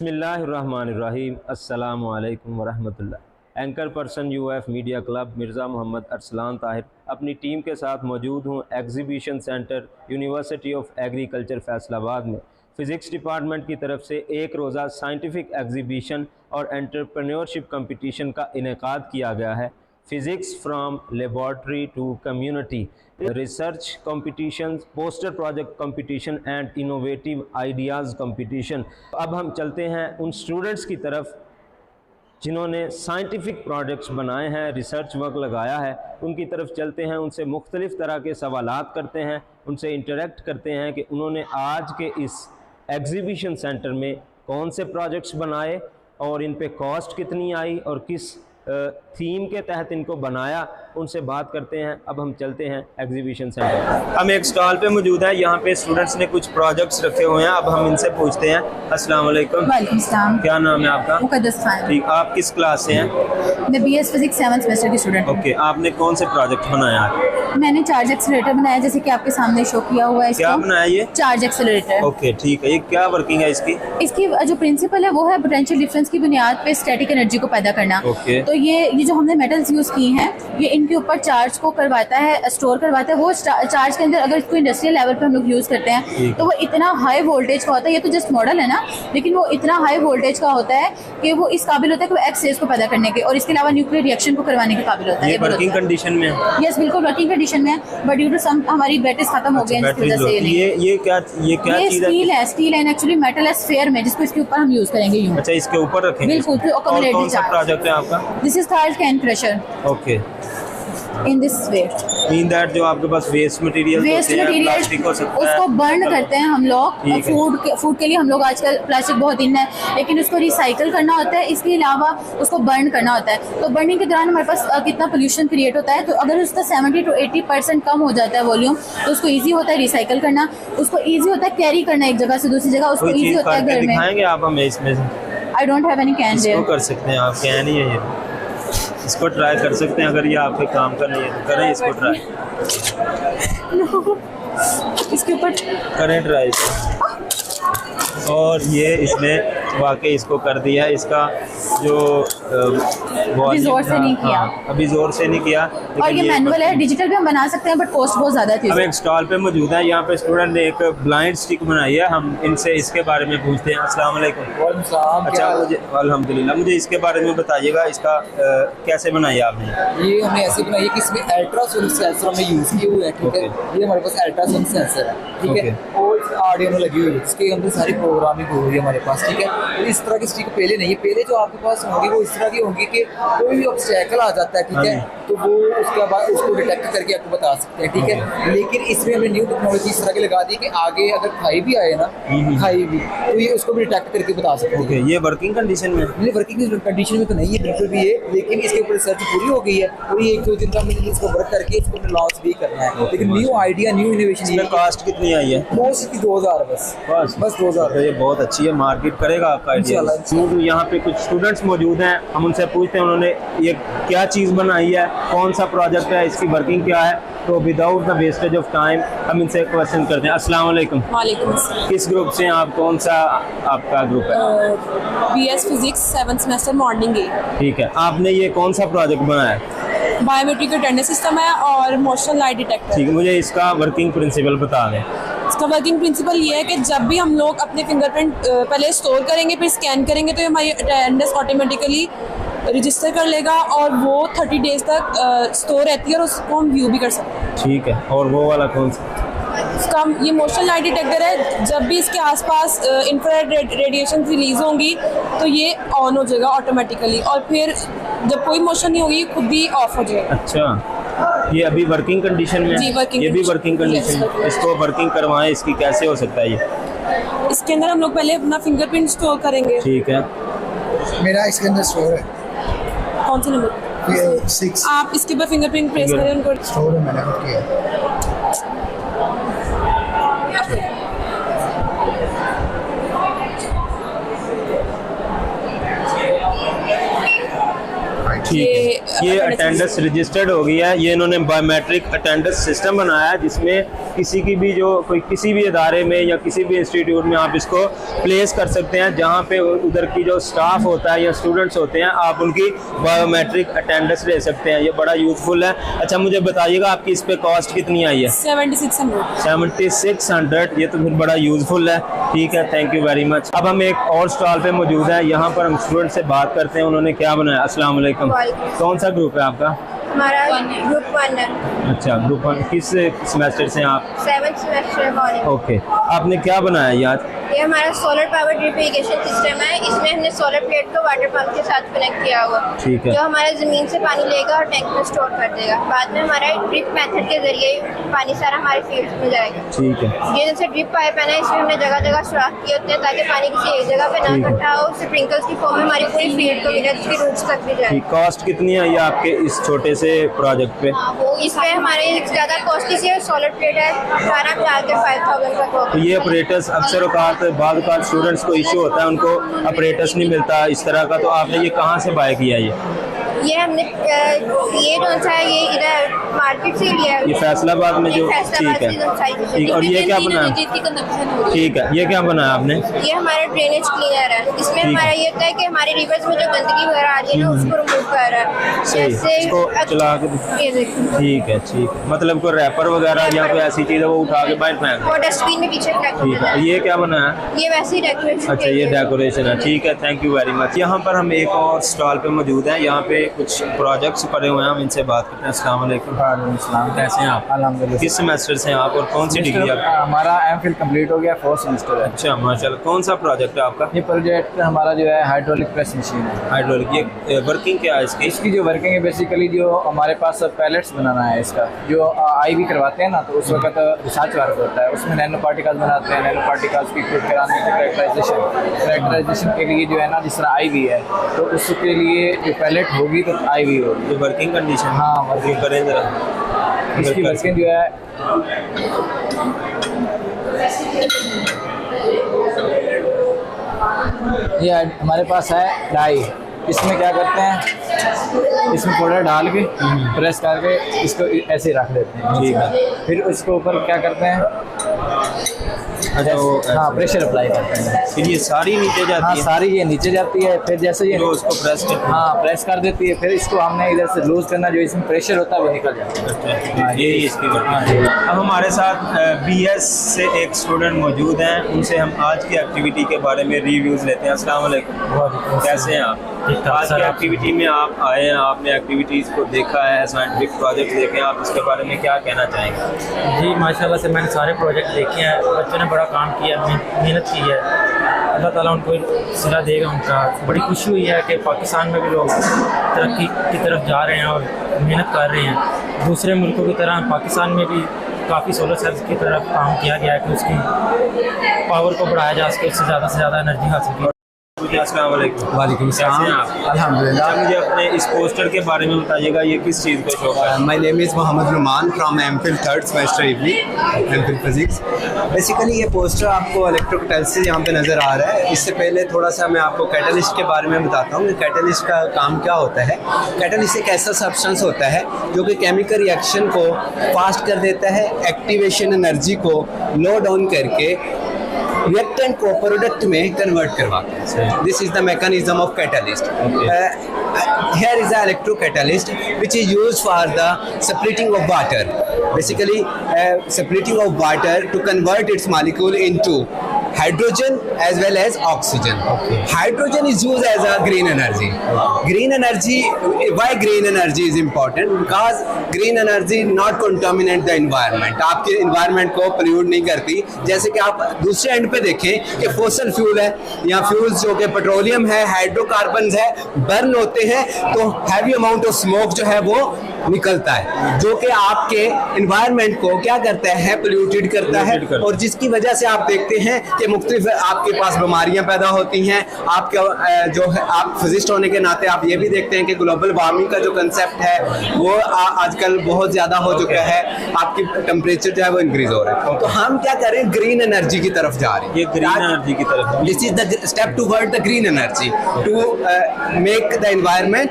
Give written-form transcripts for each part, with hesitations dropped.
बिस्मिल्लाहिर्रहमानिर्रहीम अस्सलामु अलैकुम वरहमतुल्लाह। Anchor person UF media club Mirza Mohammad Arsalan Tahir अपनी टीम के साथ मौजूद हूँ exhibition centre university of agriculture Faisalabad में। फ़िज़िक्स डिपार्टमेंट की तरफ से एक रोज़ा साइंटिफिक एग्जीबिशन और एंटरप्रेन्योरशिप कंपटीशन का इनेकाद किया गया है। Physics from laboratory to community, research competition, poster project competition and innovative ideas competition. अब हम चलते हैं उन स्टूडेंट्स की तरफ जिन्होंने साइंटिफिक प्रोजेक्ट्स बनाए हैं, रिसर्च वर्क लगाया है, उनकी तरफ चलते हैं, उनसे मुख्तलिफ़ तरह के सवालात करते हैं, उनसे इंटरेक्ट करते हैं कि उन्होंने आज के इस एग्जीबिशन सेंटर में कौन से प्रोजेक्ट्स बनाए और इन पे कॉस्ट कितनी आई और किस थीम के तहत इनको बनाया, उनसे बात करते हैं। अब हम चलते हैं एग्जीबिशन सेंटर। हम एक स्टॉल पे मौजूद हैं, यहाँ पे स्टूडेंट्स ने कुछ प्रोजेक्ट्स रखे हुए हैं। अब हम इनसे पूछते हैं। अस्सलाम वालेकुम। वालेकुम सलाम। क्या नाम है आपका? मुक़द्दस खान। ठीक, आप किस क्लास से हैं? मैं बीएस फिजिक्स 7th सेमेस्टर की स्टूडेंट हूँ। ओके, आपने कौन से प्रोजेक्ट बनाया? मैंने चार्ज एक्सेलरेटर बनाया, जैसे कि आपके सामने शो किया हुआ है। क्या बनाया ये? Charge accelerator. ओके ठीक है, ये क्या वर्किंग है इसकी? इसकी जो प्रिंसिपल है वो है पोटेंशियल डिफरेंस की बुनियाद पे स्टैटिक एनर्जी को पैदा करना। ओके। तो ये जो हमने मेटल्स यूज की हैं, ये इनके ऊपर चार्ज को करवाता है, स्टोर करवाता है। वो चार्ज के अंदर अगर इसको इंडस्ट्रियल लेवल पे हम लोग यूज करते हैं तो वो इतना हाई वोल्टेज का होता है। ये तो जस्ट मॉडल है ना, लेकिन वो इतना हाई वोल्टेज का होता है कि वो इस काबिल होता है कि वो एक्स रेज को पैदा करने के और इसके अलावा न्यूक्लियर रिएक्शन को करवाने के काबिल होता है। ये वर्किंग कंडीशन में है? यस, बिल्कुल वर्किंग कंडीशन में है, बट ड्यू टू सम हमारी बैटरीज खत्म हो गए हैं, इसकी वजह से ये क्या स्टील है। स्टील है एक्चुअली, मेटल है स्फीयर में, जिसको इसके ऊपर हम यूज करेंगे यूं। अच्छा, इसके ऊपर रखेंगे? बिल्कुल। और कौन सा प्रोजेक्ट है आपका? This is third can crusher. Okay. In this way mean that जो आपके पास वेस्ट मटेरियल प्लास्टिक हो सकता है, उसको बर्न करते हैं हम लोग। फूड के लिए हम लोग आजकल प्लास्टिक बहुत इन है, लेकिन उसको रिसाइकल करना होता है, इसके अलावा उसको बर्न करना होता है। तो बर्निंग के दौरान हमारे पास कितना पोल्यूशन क्रिएट होता है, तो अगर उसका 70 to 80% कम हो जाता है वॉल्यूम, तो उसको ईजी होता है रिसाइकल करना, उसको ईजी होता है कैरी करना एक जगह से दूसरी जगह, उसको ईजी होता है घर में। दिखाएंगे आप हमें इसमें? I don't have any can there. कर सकते हैं आप, कैन ही है ये, इसको ट्राई कर सकते हैं। अगर ये आपके काम का नहीं है तो करें इसको ट्राई। इसके ऊपर करें ट्राई इसको। और ये इसने वाकई इसको कर दिया। इसका जो अभी जोर से नहीं किया। अभी जोर से नहीं किया। और ये मैनुअल है, डिजिटल भी हम बना सकते हैं, बट कॉस्ट बहुत ज़्यादा थी। हम एक स्टॉल पे मौजूद है, यहाँ पे स्टूडेंट ने एक ब्लाइंड स्टिक बनाई है। हम इनसे इसके बारे में पूछते हैं। अस्सलाम वालेकुम। अच्छा, मुझे अल्हम्दुलिल्लाह, मुझे इसके बारे में बताइएगा, इसका कैसे बनाई है आपने? ये हमने ऐसे बनाई है कि इसमें अल्ट्रासोनिक सेंसर हमने यूज़ किए हुए हैं। ठीक है, ये हमारे पास अल्ट्रासोनिक सेंसर है। ठीक है, और आरडीएनो लगी हुई है, इसके अंदर सारी प्रोग्रामिंग हो रही है हमारे पास। ठीक है, तो इस तरह की स्टिक पहले नहीं है। पहले जो आपके पास होंगी वो इस तरह की होंगी कि कोई भी ऑब्स्टेकल आ जाता है, ठीक है, तो वो उसके बाद उसको डिटेक्ट करके आपको बता सकते हैं। ठीक है, लेकिन इसमें हमने न्यू टेक्नोलॉजी इस तरह की लगा दी कि आगे अगर खाई भी आए ना, खाई भी, तो ये उसको भी डिटेक्ट करके बता सकते हैं। ये वर्किंग कंडीशन में? नहीं, वर्किंग कंडीशन में तो नहीं है बिल्कुल भी ये, लेकिन इसके ऊपर रिसर्च पूरी हो गई है और ये 1-2 दिन का मुझे इसको वर्क करके इसको लॉन्च भी करना है। लेकिन न्यू आइडिया, न्यू इनोवेशन। इसमें कॉस्ट कितनी आई है? कॉस्ट इसकी 2000 बस 2000। ये बहुत अच्छी है, मार्केट करेगा आपका आइडिया। यहाँ पे कुछ स्टूडेंट्स मौजूद हैं, हम उनसे पूछते हैं उन्होंने ये क्या चीज़ बनाई है, कौन सा प्रोजेक्ट है, इसकी वर्किंग क्या है। तो without the wastage of time हम इनसे क्वेश्चन करते हैं। अस्सलाम वालेकुम। वालेकुम। किस ग्रुप से हैं आप? कौन सा आपका ग्रुप है? BS physics 7th semester morning A. ठीक है, आपने ये कौन सा प्रोजेक्ट बनाया है? बायोमेट्रिक अटेंडेंस सिस्टम है और मोशन लाइट डिटेक्टर। ठीक है, मुझे इसका वर्किंग प्रिंसिपल बता दें। इसका वर्किंग प्रिंसिपल ये है कि जब भी हम लोग अपने फिंगरप्रिंट पहले स्टोर करेंगे, फिर स्कैन करेंगे, तो हमारी अटेंडेंस ऑटोमेटिकली रजिस्टर कर लेगा और वो 30 डेज तक स्टोर रहती है और उसको हम व्यू भी कर सकते हैं। ठीक है, और वो वाला कौन सा? इसका ये मोशन लाइट डिटेक्टर है, जब भी इसके आसपास इंफ्रारेड रेडिएशन रिलीज होंगी तो ये ऑन हो जाएगा ऑटोमेटिकली, और फिर जब कोई मोशन नहीं होगी खुद भी ऑफ हो जाएगा। अच्छा, ये अभी वर्किंग कंडीशन में? जी, वर्किंग। ये भी वर्किंग कंडीशन में। इसको वर्किंग करवाएं, इसकी कैसे हो सकता है ये? इसके अंदर हम लोग पहले अपना फिंगरप्रिंट स्टोर करेंगे। ठीक है, मेरा इसके अंदर स्टोर है। कौन सा नंबर? 6। आप इसके ऊपर फिंगरप्रिंट प्रेस करें, उनको स्टोर है, मैंने खुद किया। ये अटेंडेंस रजिस्टर्ड हो गई है। ये इन्होंने बायोमेट्रिक अटेंडेंस सिस्टम बनाया है जिसमें किसी की भी जो कोई किसी भी इदारे में या किसी भी इंस्टीट्यूट में आप इसको प्लेस कर सकते हैं, जहाँ पे उधर की जो स्टाफ होता है या स्टूडेंट्स होते हैं आप उनकी बायोमेट्रिक अटेंडेंस ले सकते हैं। ये बड़ा यूज़फुल है। अच्छा मुझे बताइएगा आपकी इस पे कॉस्ट कितनी आई है? 7600। ये तो फिर बड़ा यूज़फुल है। ठीक है, थैंक यू वेरी मच। अब हम एक और स्टॉल पे मौजूद है, यहाँ पर हम स्टूडेंट से बात करते हैं उन्होंने क्या बनाया। अस्सलाम वालेकुम। कौन सा ग्रुप है आपका? हमारा ग्रुप 1 है। अच्छा, ग्रुप 1 किस सेमेस्टर से हैं आप? 7th semester college. ओके, आपने क्या बनाया यार? ये हमारा solar power drip irrigation system है। इसमें हमने सोलर प्लेट को वाटर पंप के साथ कनेक्ट किया हुआ, ठीक है, जो हमारा ज़मीन से पानी लेगा और टैंक में स्टोर कर देगा। बाद में हमारा ड्रिप मेथड के जरिए पानी सारा हमारे फील्ड में जाएगा। ठीक है। ये जैसे ड्रिप पाइप है ना, इसमें हमने जगह जगह सुराख किए होते हैं ताकि पानी किसी एक जगह पे ना इकट्ठा हो, स्प्रिंकल्स की फॉर्म में हमारी पूरी फील्ड को मिले, जिसकी रूट्स तक भी जाए। कॉस्ट कितनी है ये आपके इस छोटे से प्रोजेक्ट पे? इसमें हमारे ज़्यादा कॉस्टली से सोलर प्लेट है 12,000 से 5,000 तक होगा। तो ये ऑपरेटर्स अक्सर बाद स्टूडेंट्स को इशू होता है, उनको ऑपरेटर्स नहीं मिलता इस तरह का, तो आपने ये कहाँ से बाय किया? ये हमने ये कौन सा है, ये इधर मार्केट से लिया है। ये फैसलाबाद में जो? ठीक है, ठीक। और ये क्या बनाया? ठीक है, ये क्या बनाया आपने? ये हमारा ड्रेनेज क्लीनर है। इसमें हमारा ये होता है कि हमारे रिवर्स में जो गंदगी वगैरह आ रही है ना, उसको रिमूव कर रहा है। सही, इसको चला के। ये देखिए, ठीक है, ठीक है। मतलब कोई रैपर वगैरह या कोई ऐसी चीज़ है वो उठा के बाहर फेंक? वो डस्टबिन में पीछे फेंक। ठीक है। ये क्या बनाया? ये वैसे ही डेकोरेशन। अच्छा, ये डेकोरेशन है। ठीक है, थैंक यू वेरी मच। यहाँ पर हम एक और स्टॉल पे मौजूद हैं, यहाँ पे कुछ प्रोजेक्ट्स पड़े हुए हैं, हम इनसे बात करते हैं। अस्सलाम वालेकुम। कैसे हैं आप? अल्हम्दुलिल्लाह। किस सेमेस्टर से हैं आप और कौन सी डिग्री आपकी? हमारा एमफिल कंप्लीट हो गया, 4th सेमेस्टर है। अच्छा, माशाल्लाह। कौन सा प्रोजेक्ट है आपका? ये प्रोजेक्ट हमारा जो है हाइड्रोलिक प्रेस मशीन है। हाइड्रोलिक, ये वर्किंग क्या है इसकी? इसकी जो वर्किंग है बेसिकली जो हमारे पास पैलेट्स बनाना है, इसका जो आईवी करवाते हैं ना, तो उस वक्त रिसर्च वर्क होता है, उसमें नैनो पार्टिकल्स बनाते हैं। नैनो पार्टिकल्स की फिट कराने की कैरेक्टराइजेशन के लिए जो है ना, जिस तरह आईवी है तो उसके लिए जो पैलेट होगी तो आईवी होगी। ये वर्किंग कंडीशन? हाँ, वर्किंग करें जरा। इसकी वर्किंग जो है ये हमारे पास है डाई। इसमें क्या करते हैं, इसमें पाउडर डाल के प्रेस करके इसको ऐसे रख देते हैं। ठीक है। फिर उसके ऊपर क्या करते हैं, अच्छा, वो हाँ, प्रेशर अप्लाई करते हैं। फिर ये सारी नीचे जाती हाँ, है? सारी ये नीचे जाती है। फिर जैसे ये उसको प्रेस करते हैं? हाँ, प्रेस कर देती है। फिर इसको हमने इधर से लूज करना, जो इसमें प्रेशर होता है वो निकल जाता है। अच्छा, ये इसकी वर्किंग। अब हमारे साथ BS से एक स्टूडेंट मौजूद हैं, उनसे हम आज की एक्टिविटी के बारे में रिव्यूज़ लेते हैं। अस्सलाम वालेकुम। कैसे हैं आप? आज की एक्टिविटी में आप आए हैं, आपने एक्टिविटीज़ को देखा है, साइंटिफिक प्रोजेक्ट देखे हैं, आप इसके बारे में क्या कहना चाहेंगे? जी माशाल्लाह से मैंने सारे प्रोजेक्ट देखे हैं। बच्चों ने बड़ा काम किया, मेहनत की है। अल्लाह ताला उनको सिला देगा उनका। बड़ी खुशी हुई है कि पाकिस्तान में भी लोग तरक्की की तरफ जा रहे हैं और मेहनत कर रहे हैं। दूसरे मुल्कों की तरह पाकिस्तान में भी काफ़ी सोलर सेल्स की तरफ काम किया गया है कि उसकी पावर को बढ़ाया जा सके, उससे ज़्यादा एनर्जी हासिल की। अस्सलाम वालेकुम। वालेकुम सलाम। कैसे हैं आप? अल्हम्दुलिल्लाह। अच्छा, मुझे अपने इस पोस्टर के बारे में बताइएगा, ये किस चीज़ का शौक है? My name is Mohammad Ruman from MPhil 3rd semester evening MPhil physics. Basically ये पोस्टर आपको इलेक्ट्रोकैटालिसिस यहाँ पे नज़र आ रहा है। इससे पहले थोड़ा सा मैं आपको कैटलिस्ट के बारे में बताता हूँ कि कैटलिस्ट का काम क्या होता है। कैटलिस्ट एक ऐसा सब्सटेंस होता है जो कि केमिकल रिएक्शन को फास्ट कर देता है, एक्टिवेशन एनर्जी को लो डाउन करके रिएक्टेंट को प्रोडक्ट में कन्वर्ट करवाता है। This is the mechanism of catalyst. Here is an electrocatalyst which is used for the splitting of water. Basically, splitting of water to convert its molecule into hydrogen as well as oxygen. Hydrogen is used as a green energy. Green energy, why green energy is important? Because green energy not contaminate the environment. आपके environment को pollute नहीं करती। जैसे कि आप दूसरे and पे देखें कि fossil fuel है या fuels जो कि पेट्रोलियम है, हाइड्रोकार्बन्स है, बर्न होते हैं तो हैवी अमाउंट ऑफ स्मोक जो है वो निकलता है, जो कि आपके इन्वायरमेंट को क्या करता है, पोल्यूटेड करता है, और जिसकी वजह से आप देखते हैं कि मुख्तलिफ आपके पास बीमारियां पैदा होती हैं। आपका जो है, आप फिजिस्ट होने के नाते आप ये भी देखते हैं कि ग्लोबल वार्मिंग का जो कंसेप्ट है वो आजकल बहुत ज़्यादा हो चुका है, आपकी टेम्परेचर जो है वो इंक्रीज हो रहा है। तो हम क्या करें, ग्रीन एनर्जी की तरफ जा रहे हैं। ये ग्रीन एनर्जी की तरफ, this is the step toward the green energy to make the environment.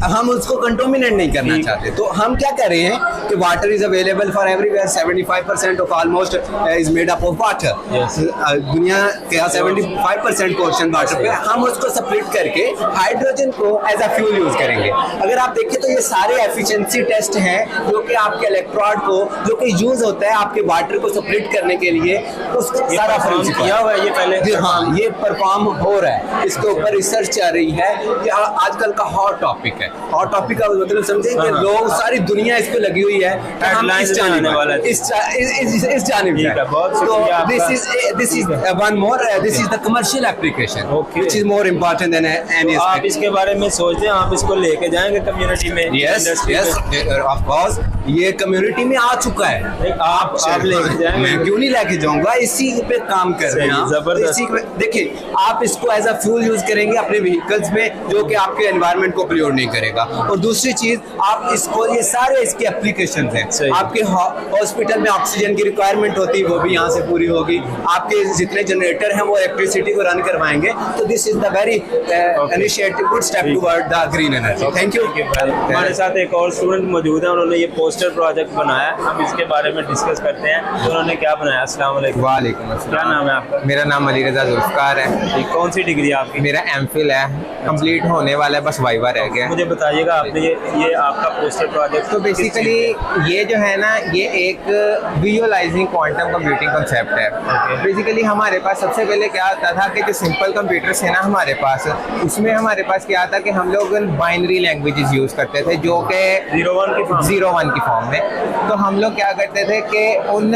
हम उसको कंटोमिनेट नहीं करना चाहते, तो हम क्या कर रहे हैं कि water is available for everywhere, 75% of almost is made up of water. दुनिया के 75% पोर्शन वाटर पे, हम उसको स्प्लिट करके हाइड्रोजन को एज अ फ्यूल यूज करेंगे। अगर आप देखें तो ये सारे एफिशिएंसी टेस्ट हैं जो कि आपके इलेक्ट्रोड को, जो कि यूज होता है आपके वाटर को स्प्लिट करने के लिए, उसका सारा प्रिंसिपल किया हुआ है ये पहले। हाँ, ये परफॉर्म हो रहा है, इसके ऊपर रिसर्च चल रही है कि आजकल का हॉट टॉपिक है। हॉट टॉपिक का मतलब समझे कि लोग, सारी दुनिया इस पे लगी हुई है कि हम इस जानिब वाला इस जानिब जाए। तो this is one more, this is the commercial application which is more important than any. आप इसके बारे में सोचते हैं, आप इसको लेके जाएंगे कम्युनिटी में? यस यस, ऑफ कोर्स, ये कम्युनिटी में आ चुका है। आप लेके जाएंगे? मैं क्यों नहीं लेके जाऊंगा, इसी पे काम कर रहे हैं। जबरदस्त। देखिए, आप इसको एज अ फ्यूल यूज करेंगे अपने व्हीकल्स में, जो कि आपके एनवायरनमेंट को पोल्यूट नहीं करेगा। और दूसरी चीज, आप इसको, ये सारे इसके एप्लीकेशंस हैं। आपके हॉस्पिटल में ऑक्सीजन की रिक्वायरमेंट होती है, वो भी यहाँ से पूरी होगी। आपके जितने जनरेटर हैं वो इलेक्ट्रिसिटी को रन करवाएंगे। तो this is the very initiative, good step toward the green energy. Thank you. हमारे साथ एक और स्टूडेंट मौजूद है, उन्होंने ये पोस्टर प्रोजेक्ट बनाया, हम इसके बारे में डिस्कस करते हैं। तो उन्होंने क्या बनाया? अस्सलाम वालेकुम। वालेकुम अस्सलाम। क्या नाम है आपका? मेरा नाम अली रज़ा जुल्फ़कार है। कौन सी डिग्री है आपकी? मेरा एमफिल है, कंप्लीट होने वाला है, बस वाइवा रह गया। मुझे बताइएगा, आपने ये आपका पोस्टर प्रोजेक्ट तो बेसिकली ये जो है ना, ये एक विजुअलाइजिंग क्वांटम कंप्यूटिंग कंसेप्ट है। बेसिकली हमारे पास सबसे पहले क्या आता था कि जो सिंपल कंप्यूटर्स है ना हमारे पास, उसमें हमारे पास क्या आता कि हम लोग बाइनरी लैंग्वेजेस यूज़ करते थे, जो कि 0-1 की फॉर्म में। तो हम लोग क्या करते थे कि उन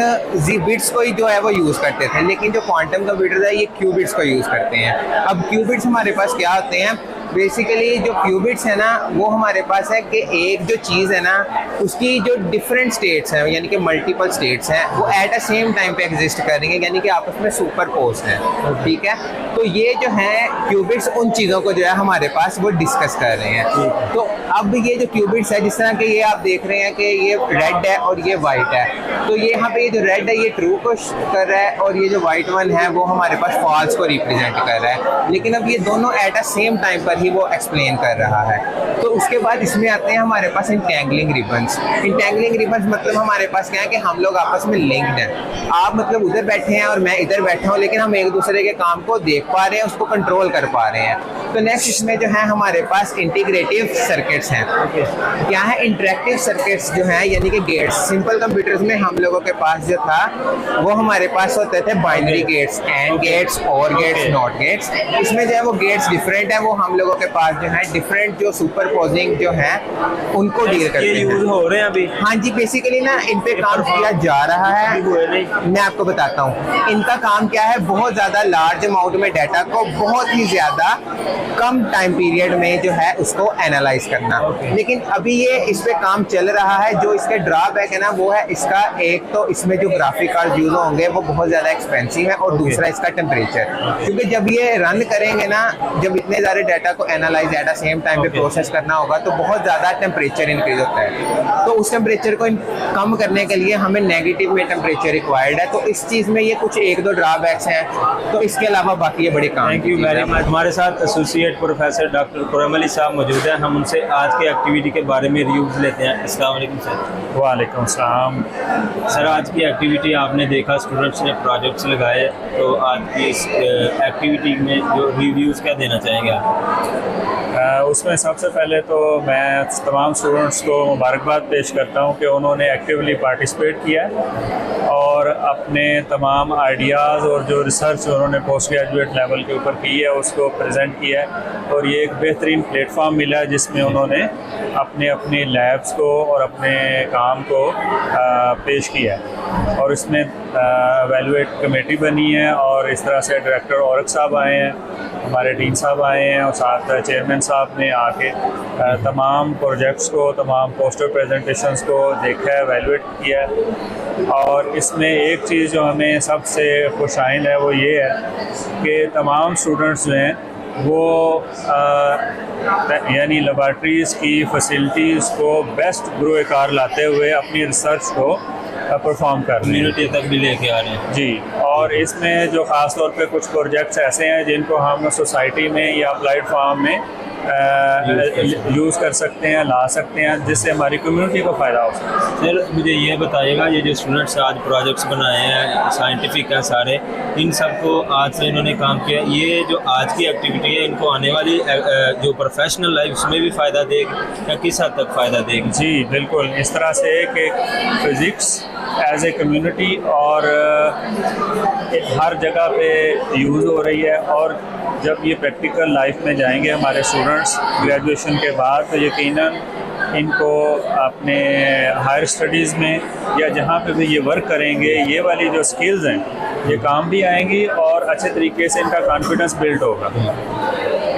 बिट्स को ही जो है वो यूज़ करते थे, लेकिन जो क्वांटम कंप्यूटर है ये क्यूबिट्स को यूज़ करते हैं। अब क्यूबिट्स हमारे पास क्या होते हैं, बेसिकली जो क्यूबिट्स है ना वो हमारे पास है कि एक जो चीज़ है ना उसकी जो डिफरेंट स्टेट्स हैं, यानी कि मल्टीपल स्टेट्स हैं, वो एट अ सेम टाइम पे एग्जिस्ट कर रही हैं, यानी कि आपस में सुपर पोस्ट हैं। ठीक है, तो ये जो है क्यूबिट्स उन चीज़ों को जो है हमारे पास वो डिस्कस कर रहे हैं। तो अब ये जो क्यूबिट्स है, जिस तरह के ये आप देख रहे हैं कि ये रेड है और ये वाइट है, तो ये यहाँ पे ये जो रेड है ये ट्रू को कर रहा है, और ये जो वाइट वन है वो हमारे पास फॉल्स को रिप्रेजेंट कर रहा है। लेकिन अब ये दोनों एट अ सेम टाइम पर ही वो एक्सप्लेन कर रहा है। तो उसके बाद इसमें आते हैं हमारे पास इंटेंगलिंग रिबन्स। इंटेंगलिंग रिबन्स मतलब हमारे पास क्या है कि हम लोग आपस में लिंक्ड हैं। आप मतलब उधर बैठे हैं और मैं इधर बैठा हूँ, लेकिन हम एक दूसरे के काम को देख पा रहे हैं, उसको कंट्रोल कर पा रहे हैं। तो नेक्स्ट इसमें जो है हमारे पास इंटीग्रेटिव सर्किट्स हैं। क्या है इंटरेक्टिव सर्किट्स जो है, यानी कि गेट्स। सिंपल कंप्यूटर्स में हम लोगों के पास जो था वो हमारे पास होते थे बाइनरी गेट्स, एंड गेट्स, और गेट्स, नॉट गेट्स। इसमें जो है वो गेट्स डिफरेंट है, वो हम लोगों के पास जो है डिफरेंट जो सुपरपोजिंग जो है उनको डील करते हैं। यूज हो रहे हैं अभी? हाँ जी, बेसिकली ना इन पे काम किया जा रहा है। मैं आपको बताता हूँ इनका काम क्या है। बहुत ज़्यादा लार्ज अमाउंट में डाटा को बहुत ही ज़्यादा कम टाइम पीरियड में जो है उसको एनालाइज करना। लेकिन अभी ये इस पे काम चल रहा है। जो इसके ड्रॉबैक है ना वो है इसका, एक तो इसमें जो ग्राफिक कार्ड यूज होंगे वो बहुत ज़्यादा एक्सपेंसिव है, और दूसरा इसका टेम्परेचर। क्योंकि जब ये रन करेंगे ना, जब इतने सारे डाटा को analyse at the same time पे प्रोसेस करना होगा, तो बहुत ज़्यादा टेम्परेचर इंक्रीज होता है। तो उस टेम्परेचर को कम करने के लिए हमें नेगेटिव में टेम्परेचर रिक्वायर्ड है। तो इस चीज़ में ये कुछ 1-2 ड्रॉबैक्स हैं, तो इसके अलावा बाकी ये बड़े काम। Thank you very much. हमारे साथ associate professor doctor Khurram Ali साहब मौजूद हैं, हम उनसे आज के एक्टिविटी के बारे में रिव्यूज़ लेते हैं। अस्सलाम वालेकुम सर। वालेकुम सलाम। सर, आज की एक्टिविटी आपने देखा, स्टूडेंट्स ने प्रोजेक्ट्स लगाए, तो आज की इस एक्टिविटी में जो रिव्यूज़ क्या देना चाहेंगे आप? उसमें सबसे पहले तो मैं तमाम स्टूडेंट्स को मुबारकबाद पेश करता हूँ कि उन्होंने एक्टिवली पार्टिसिपेट किया और अपने तमाम आइडियाज़ और जो रिसर्च उन्होंने पोस्ट ग्रेजुएट लेवल के ऊपर की है उसको प्रेजेंट किया है। और ये एक बेहतरीन प्लेटफॉर्म मिला है जिसमें उन्होंने अपने लैब्स को और अपने काम को पेश किया है। और इसमें एवेलुएट कमेटी बनी है और इस तरह से डायरेक्टर औरक साहब आए हैं हमारे डीन साहब आए हैं और साथ चेयरमैन साहब ने आके तमाम प्रोजेक्ट्स को, तमाम पोस्टर प्रेजेंटेशंस को देखा है, एवेलुएट किया है। और इसमें एक चीज़ जो हमें सबसे खुशाइन है वो ये है कि तमाम स्टूडेंट्स जो हैं वो यानी लेबॉर्ट्रीज़ की फैसिलिटीज़ को बेस्ट गुरोकार लाते हुए अपनी रिसर्च को परफॉर्म कर रहे हैं, कम्युनिटी तक भी लेके आ रहे हैं जी। और इसमें जो ख़ास तौर पे कुछ प्रोजेक्ट्स ऐसे हैं जिनको हम सोसाइटी में या अप्लाइड फार्म में यूज़ कर सकते हैं, ला सकते हैं, जिससे हमारी कम्युनिटी को फ़ायदा हो सकता है। सर मुझे ये बताइएगा, ये जो स्टूडेंट्स आज प्रोजेक्ट्स बनाए हैं, साइंटिफिक हैं सारे, इन सब को आज से इन्होंने काम किया, ये जो आज की एक्टिविटी है इनको आने वाली जो प्रोफेशनल लाइफ उसमें भी फ़ायदा देगी या किस हद तक फ़ायदा देगी? जी बिल्कुल, इस तरह से कि फिज़िक्स एज ए कम्युनिटी और हर जगह पे यूज़ हो रही है। और जब ये प्रैक्टिकल लाइफ में जाएंगे हमारे स्टूडेंट्स ग्रेजुएशन के बाद, तो यकीनन इनको अपने हायर स्टडीज़ में या जहाँ पे भी ये वर्क करेंगे, ये वाली जो स्किल्स हैं ये काम भी आएंगी और अच्छे तरीके से इनका कॉन्फिडेंस बिल्ड होगा।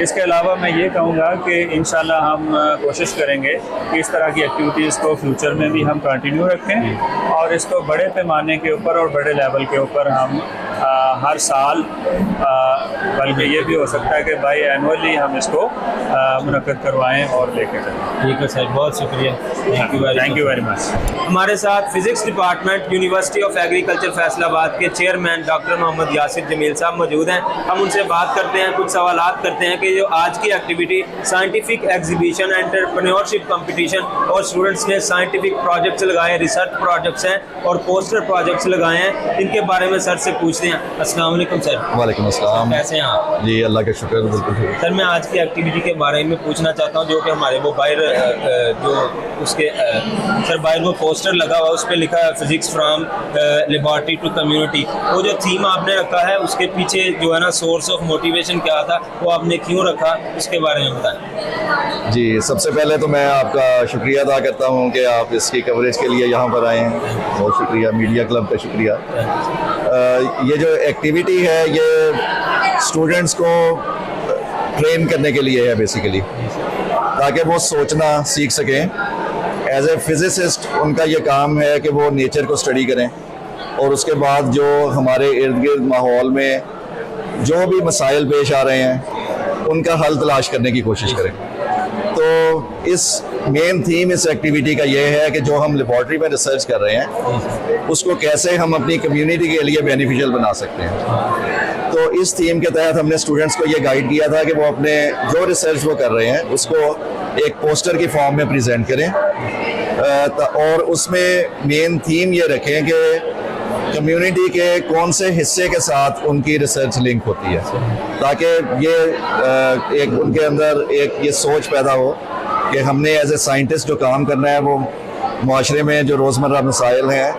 इसके अलावा मैं ये कहूँगा कि इंशाल्लाह हम कोशिश करेंगे कि इस तरह की एक्टिविटीज़ को फ्यूचर में भी हम कंटिन्यू रखें और इसको बड़े पैमाने के ऊपर और बड़े लेवल के ऊपर हम हर साल, बल्कि ये भी हो सकता है कि बाई एनुअली हम इसको मुनक्कद करवाएं और लेके चलें। ठीक है सर, बहुत शुक्रिया, थैंक यू वेरी मच। हमारे साथ physics department university of agriculture Faisalabad के चेयरमैन डॉक्टर मोहम्मद यासिर जमील साहब मौजूद हैं। हम उनसे बात करते हैं, कुछ सवालात करते हैं कि जो आज की activity scientific exhibition, entrepreneurship competition और स्टूडेंट्स ने साइंटिफिक प्रोजेक्ट्स लगाए, रिसर्च प्रोजेक्ट्स हैं और पोस्टर प्रोजेक्ट्स लगाए हैं, इनके बारे में सर से पूछते हैं। अस्सलाम वालेकुम सर। वालेकुम अस्सलाम। कैसे हैं आप? जी अल्लाह का शुक्र, बिल्कुल। सर मैं आज की एक्टिविटी के बारे में पूछना चाहता हूँ, जो कि हमारे वो बाहर जो उसके सर बाहर वो पोस्टर लगा हुआ, उस पर लिखा है physics from laboratory to community. वो जो थीम आपने रखा है उसके पीछे जो है ना सोर्स ऑफ मोटिवेशन क्या था, वो आपने क्यों रखा, उसके बारे में बताएं। जी सबसे पहले तो मैं आपका शुक्रिया अदा करता हूँ कि आप इसकी कवरेज के लिए यहाँ पर आए हैं, बहुत शुक्रिया, मीडिया क्लब का शुक्रिया। ये जो एक्टिविटी है ये स्टूडेंट्स को ट्रेन करने के लिए है बेसिकली, ताकि वो सोचना सीख सकें। एज ए फिजिसिस्ट उनका ये काम है कि वो नेचर को स्टडी करें और उसके बाद जो हमारे इर्द गिर्द माहौल में जो भी मसाइल पेश आ रहे हैं उनका हल तलाश करने की कोशिश करें। तो इस मेन थीम इस एक्टिविटी का ये है कि जो हम लेबॉर्ट्री में रिसर्च कर रहे हैं उसको कैसे हम अपनी कम्युनिटी के लिए बेनिफिशियल बना सकते हैं। तो इस थीम के तहत हमने स्टूडेंट्स को ये गाइड किया था कि वो अपने जो रिसर्च वो कर रहे हैं उसको एक पोस्टर की फॉर्म में प्रेजेंट करें और उसमें मेन थीम ये रखें कि कम्युनिटी के कौन से हिस्से के साथ उनकी रिसर्च लिंक होती है, ताकि ये एक उनके अंदर एक ये सोच पैदा हो कि हमने एज ए साइंटिस्ट जो काम करना है वो माशरे में जो रोज़मर्रा मसाइल हैं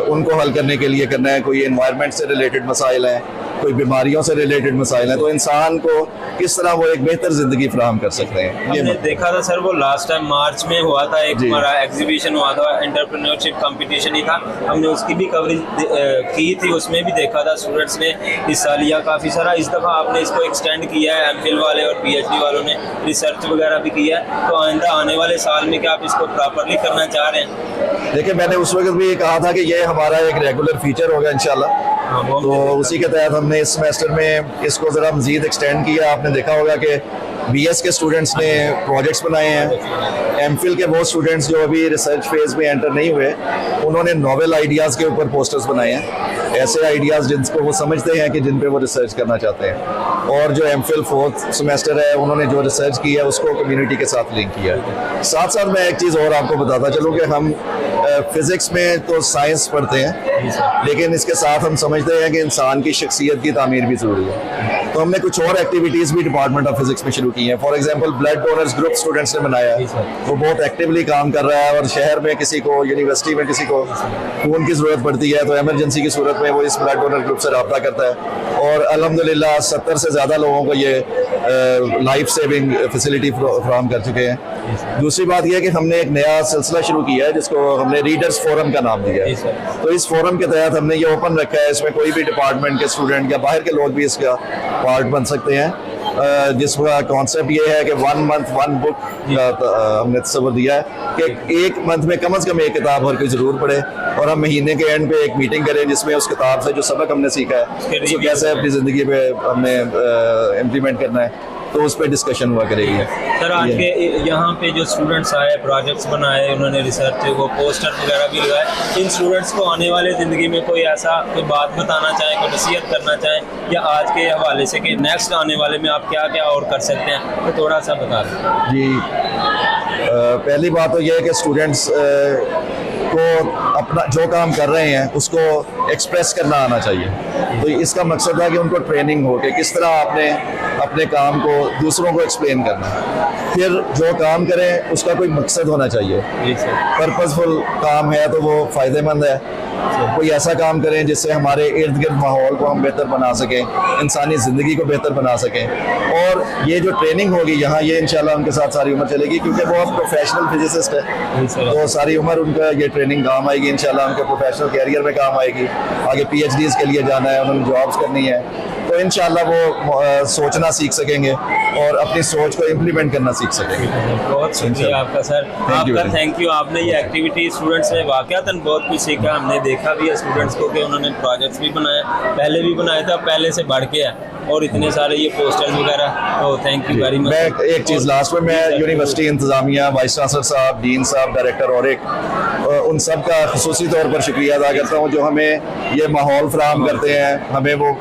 उनको हल करने के लिए करना है। कोई एनवायरनमेंट से रिलेटेड मसाइल हैं, कोई बीमारियों से रिलेटेड मसाइल हैं, तो इंसान को किस तरह वो एक बेहतर ज़िंदगी फराहम कर सकते हैं। हमने देखा था सर वो लास्ट टाइम मार्च में हुआ था, एक हमारा एग्जीबिशन हुआ था, एंटरप्रेन्योरशिप कंपटीशन ही था, हमने उसकी भी कवरेज की थी, उसमें भी देखा था स्टूडेंट्स ने हिस्सा लिया काफ़ी सारा। इस दफ़ा आपने इसको एक्सटेंड किया है, एमफिल वाले और पीएचडी वालों ने रिसर्च वगैरह भी किया है, तो आइंदा आने वाले साल में क्या आप इसको प्रॉपरली करना चाह रहे हैं? देखिए मैंने उस वक्त भी कहा था कि ये हमारा एक रेगुलर फीचर होगा इंशाल्लाह, तो उसी के तहत हमने इस सेमेस्टर में इसको ज़रा मज़ीद एक्सटेंड किया। आपने देखा होगा कि बीएस के स्टूडेंट्स ने प्रोजेक्ट्स बनाए हैं, एमफिल के वो स्टूडेंट्स जो अभी रिसर्च फेज़ में एंटर नहीं हुए उन्होंने नॉवेल आइडियाज़ के ऊपर पोस्टर्स बनाए हैं, ऐसे आइडियाज़ जिनको वो समझते हैं कि जिन पे वो रिसर्च करना चाहते हैं। और जो एमफिल 4th सेमेस्टर है उन्होंने जो रिसर्च की है उसको कम्युनिटी के साथ लिंक किया है। साथ साथ मैं एक चीज़ और आपको बताता चलूँ कि हम फिज़िक्स में तो साइंस पढ़ते हैं, लेकिन इसके साथ हम समझते हैं कि इंसान की शख्सियत की तामीर भी ज़रूरी है, तो हमने कुछ और एक्टिविटीज़ भी डिपार्टमेंट ऑफ फिजिक्स में शुरू की हैं। For example blood donors group students ने बनाया है, वो बहुत एक्टिवली काम कर रहा है और शहर में किसी को, यूनिवर्सिटी में किसी को खून की ज़रूरत पड़ती है तो एमरजेंसी की सूरत में वो इस ब्लड डोनर ग्रुप से रब्ता करता है और अल्हम्दुलिल्लाह 70 से ज़्यादा लोगों को ये लाइफ सेविंग फैसिलिटी फ्राहम कर चुके हैं। दूसरी बात यह है कि हमने एक नया सिलसिला शुरू किया है जिसको हमने रीडर्स फोरम का नाम दिया है। तो इस फोरम के तहत हमने ये ओपन रखा है, इसमें कोई भी डिपार्टमेंट के स्टूडेंट या बाहर के लोग भी इसका पार्ट बन सकते हैं, जिसका कॉन्सेप्ट ये है कि 1 मंथ 1 बुक हमने तस्वर दिया है कि एक मंथ में कम से कम एक किताब हर कोई ज़रूर पढ़े, और हम महीने के एंड पे एक मीटिंग करें जिसमें उस किताब से जो सबक हमने सीखा है उसको कैसे अपनी ज़िंदगी पे हमने इम्प्लीमेंट करना है, तो उस पर डिस्कशन हुआ करेगी। सर आज के यहाँ पे जो स्टूडेंट्स आए, प्रोजेक्ट्स बनाए, उन्होंने रिसर्च वो पोस्टर वगैरह भी लगाए, इन स्टूडेंट्स को आने वाले ज़िंदगी में कोई ऐसा कोई बात बताना चाहें, कोई नसीहत करना चाहें, या आज के हवाले से कि नेक्स्ट आने वाले में आप क्या क्या और कर सकते हैं, तो थोड़ा सा बता दें। जी, पहली बात तो ये है कि स्टूडेंट्स को अपना जो काम कर रहे हैं उसको एक्सप्रेस करना आना चाहिए। तो इसका मकसद है कि उनको ट्रेनिंग हो कि किस तरह आपने अपने काम को दूसरों को एक्सप्लेन करना है। फिर जो काम करें उसका कोई मकसद होना चाहिए, पर्पसफुल काम है तो वो फ़ायदेमंद है। कोई ऐसा काम करें जिससे हमारे इर्द गिर्द माहौल को हम बेहतर बना सकें, इंसानी ज़िंदगी को बेहतर बना सकें। और ये जो ट्रेनिंग होगी यहाँ, ये इंशाल्लाह उनके साथ सारी उम्र चलेगी, क्योंकि वो अब प्रोफेशनल फिजिसिस्ट है तो सारी उम्र उनका ये ट्रेनिंग काम आएगी इंशाल्लाह, उनके प्रोफेशनल कैरियर में काम आएगी। आगे PhDs के लिए जाना है, उन्होंने जॉब्स करनी है, तो इंशाल्लाह वो सोचना सीख सकेंगे और अपनी सोच को इम्प्लीमेंट करना सीख सकेंगे। बहुत शुक्रिया आपका सर, आपका थैंक यू। आपने ये एक्टिविटी स्टूडेंट्स ने वाक़यातन बहुत कुछ सीखा, हमने देखा भी है स्टूडेंट्स को कि उन्होंने प्रोजेक्ट्स भी बनाए, पहले भी बनाए थे, पहले से बढ़ के है, और इतने सारे ये पोस्टर्स वगैरह, तो थैंक यू वेरी मच। मैं एक चीज़ लास्ट में, मैं यूनिवर्सिटी इंतज़ामिया, वाइस चांसलर साहब, डीन साहब, डायरेक्टर और उन सब का खुसूसी तौर पर शुक्रिया अदा करता हूँ जो हमें ये माहौल फराहम करते हैं, हमें वो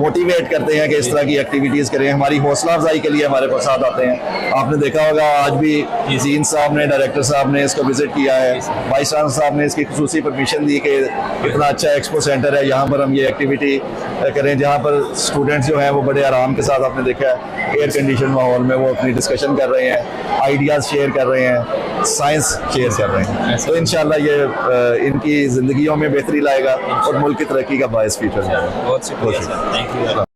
मोटिवेट करते हैं कि इस तरह की एक्टिविटीज़ करें, हमारी हौसला अफजाई के लिए हमारे पास साथ आते हैं। आपने देखा होगा आज भी डीन साहब ने, डायरेक्टर साहब ने इसको विज़िट किया है, वाइस चांसलर साहब ने इसकी खुसूसी परमिशन दी कि इतना अच्छा एक्सपो सेंटर है, यहाँ पर हम ये एक्टिविटी करें, जहाँ पर स्टूडेंट्स जो हैं वो बड़े आराम के साथ, आपने देखा है एयर कंडीशन माहौल में वो अपनी डिस्कशन कर रहे हैं, आइडियाज़ शेयर कर रहे हैं, साइंस शेयर कर रहे हैं। तो इंशाल्लाह ये इनकी ज़िंदगियों में बेहतरी लाएगा और मुल्क की तरक्की का बायस फ्यूचर है। बहुत शुक्रिया सर, थैंक यू।